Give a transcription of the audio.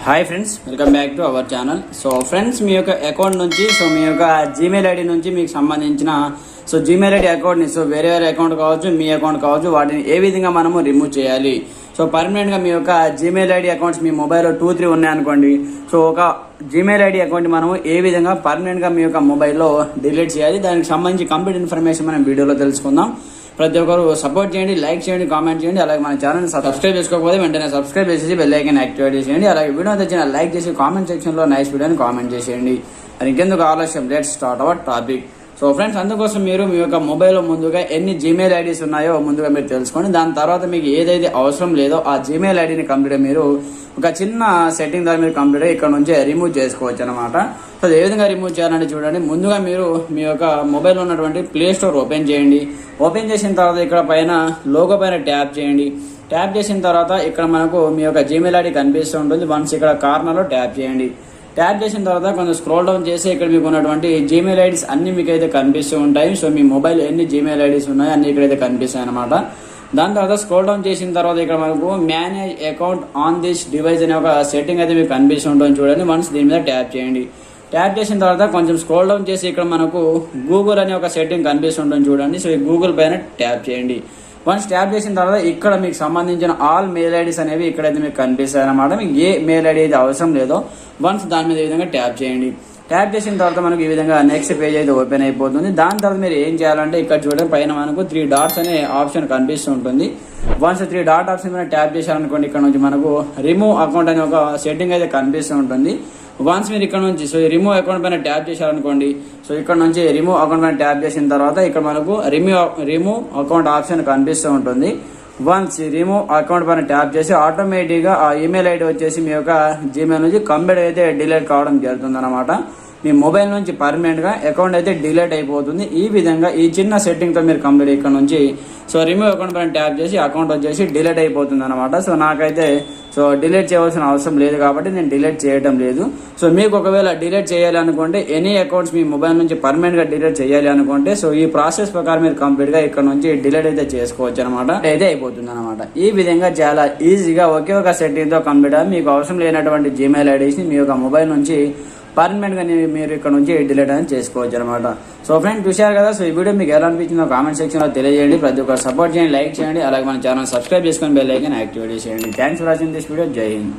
Hi friends, welcome back to our channel. So friends, మీ యొక్క account నుంచి మీ యొక్క జీమెయిల్ ఐడి నుంచి మీకు సంబంధించిన జీమెయిల్ ఐడి అకౌంట్ని వేరే అకౌంట్ కావచ్చు, మీ అకౌంట్ కావచ్చు, వాటిని ఏ విధంగా మనము రిమూవ్ చేయాలి. పర్మనెంట్గా మీ యొక్క జీమెయిల్ ఐడి అకౌంట్స్ మీ మొబైల్లో 2-3 ఉన్నాయనుకోండి. ఒక జీమెయిల్ ఐడి అకౌంట్ మనము ఏ విధంగా పర్మనెంట్గా మీ యొక్క మొబైల్లో డిలీట్ చేయాలి, దానికి సంబంధించి కంప్లీట్ ఇన్ఫర్మేషన్ మనం వీడియోలో తెలుసుకుందాం. ప్రతి ఒక్కరు సపోర్ట్ చేయండి, లైక్ చేయండి, కామెంట్ చేయండి. అలాగే మన ఛానల్ సబ్స్క్రైబ్ చేసుకోకపోతే వెంటనే సబ్స్క్రైబ్ చేసి బెల్ ఐకాన్ యాక్టివేట్ చేయండి. అలాగే వీడియో తెచ్చిన లైక్ చేసి కామెంట్ సెక్షన్లో నైస్ వీడియోని కామెంట్ చేసేయండి. మరి ఇంకెందుకు ఆలస్యం, let's start our topic. Friends, అందుకోసం మీరు మీ యొక్క మొబైల్లో ముందుగా ఎన్ని జీమెయిల్ ఐడీస్ ఉన్నాయో ముందుగా మీరు తెలుసుకోండి. దాని తర్వాత మీకు ఏదైతే అవసరం లేదో ఆ జీమెయిల్ ఐడిని కంప్లీట్ మీరు ఒక చిన్న సెట్టింగ్ ద్వారా మీరు కంప్లీట్ ఇక్కడ నుంచి రిమూవ్ చేసుకోవచ్చు అనమాట. ఏ విధంగా రిమూవ్ చేయాలంటే చూడండి, ముందుగా మీరు మీ యొక్క మొబైల్లో ఉన్నటువంటి ప్లే స్టోర్ ఓపెన్ చేయండి. ఓపెన్ చేసిన తర్వాత ఇక్కడ పైన లోగో పైన ట్యాప్ చేయండి. ట్యాప్ చేసిన తర్వాత ఇక్కడ మనకు మీ యొక్క జీమెయిల్ ఐడి కనిపిస్తూ ఉంటుంది. వన్స్ ఇక్కడ కార్నర్లో ట్యాప్ చేయండి. ట్యాప్ చేసిన తర్వాత కొంచెం స్క్రోల్ డౌన్ చేసి ఇక్కడ మీకు ఉన్నటువంటి జీమెయిల్ ఐడీస్ అన్ని మీకు అయితే కనిపిస్తూ ఉంటాయి. మీ మొబైల్ ఎన్ని జీమెయిల్ ఐడీస్ ఉన్నాయో అన్ని ఇక్కడైతే కనిపిస్తాయి అనమాట. దాని తర్వాత స్క్రోల్ డౌన్ చేసిన తర్వాత ఇక్కడ మనకు manage account on this device అనే ఒక సెట్టింగ్ అయితే మీకు కనిపిస్తూ ఉంటుంది చూడండి. వన్స్ దీని మీద ట్యాప్ చేయండి. ట్యాప్ చేసిన తర్వాత కొంచెం స్క్రోల్ డౌన్ చేసి ఇక్కడ మనకు గూగుల్ అనే ఒక సెట్టింగ్ కనిపిస్తుంటుంది చూడండి. ఈ గూగుల్ పైన ట్యాప్ చేయండి. వన్స్ ట్యాప్ చేసిన తర్వాత ఇక్కడ మీకు సంబంధించిన ఆల్ మెయిల్ ఐడీస్ అనేవి ఇక్కడైతే మీకు కనిపిస్తాయి అన్నమాట. మీకు ఏ మెయిల్ ఐడి అయితే అవసరం లేదో వన్స్ దాని మీద ఈ విధంగా ట్యాప్ చేయండి. ట్యాప్ చేసిన తర్వాత మనకు ఈ విధంగా నెక్స్ట్ పేజ్ అయితే ఓపెన్ అయిపోతుంది. దాని తర్వాత మీరు ఏం చేయాలంటే ఇక్కడ చూడండి, పైన మనకు 3 డాట్స్ అనే ఆప్షన్ కనిపిస్తూ ఉంటుంది. వన్స్ 3 డాట్ ఆప్షన్ మీద ట్యాప్ చేశారనుకోండి, ఇక్కడ నుంచి మనకు రిమూవ్ అకౌంట్ అనే ఒక సెట్టింగ్ అయితే కనిపిస్తూ ఉంటుంది. వన్స్ మీరు ఇక్కడ నుంచి రిమూవ్ అకౌంట్ పైన ట్యాప్ చేశారనుకోండి, ఇక్కడ నుంచి రిమూవ్ అకౌంట్ పైన ట్యాప్ చేసిన తర్వాత ఇక్కడ మనకు రిమూవ్ అకౌంట్ ఆప్షన్ కనిపిస్తూ ఉంటుంది. వన్స్ రిమూవ్ అకౌంట్ పైన ట్యాప్ చేసి ఆటోమేటిక్గా ఆ ఈమెయిల్ ఐడి వచ్చేసి మీ యొక్క జీమెయిల్ నుంచి కంప్లీట్ అయితే డిలీట్ కావడం జరుగుతుంది అనమాట. మీ మొబైల్ నుంచి పర్మనెంట్గా అకౌంట్ అయితే డిలీట్ అయిపోతుంది. ఈ విధంగా ఈ చిన్న సెట్టింగ్తో మీరు కంప్లీట్ ఇక్కడ నుంచి రిమూవ్ అకౌంట్ పైన ట్యాప్ చేసి అకౌంట్ వచ్చేసి డిలీట్ అయిపోతుంది అనమాట. నాకైతే డిలీట్ చేయవలసిన అవసరం లేదు కాబట్టి నేను డిలీట్ చేయడం లేదు. మీకు ఒకవేళ డిలీట్ చేయాలి అనుకుంటే, ఎనీ అకౌంట్స్ మీ మొబైల్ నుంచి పర్మనెంట్గా డిలీట్ చేయాలి అనుకుంటే ఈ ప్రాసెస్ ప్రకారం మీరు కంప్లీట్గా ఇక్కడ నుంచి డిలీట్ అయితే చేసుకోవచ్చు అనమాట. అయితే అయిపోతుంది అనమాట. ఈ విధంగా చాలా ఈజీగా ఒకే ఒక సెట్టింగ్తో కంప్లీట్గా మీకు అవసరం లేనటువంటి జీమెయిల్ ఐడీస్ని మీ యొక్క మొబైల్ నుంచి పర్మనెంట్గా మీరు ఇక్కడ నుంచి డిలీట్ అనేది చేసుకోవచ్చు అనమాట. ఫ్రెండ్స్, చూశారు కదా. ఈ వీడియో మీకు ఎలా అనిపించిందో కామెంట్ సెక్షన్లో తెలియజేయండి. ప్రతి ఒక్కరు సపోర్ట్ చేయండి, లైక్ చేయండి. అలాగే మన ఛానల్ సబ్స్క్రైబ్ చేసుకొని బెల్ ఐకాన్ యాక్టివేట్ చేయండి. Thanks for watching this video. జై హింద్.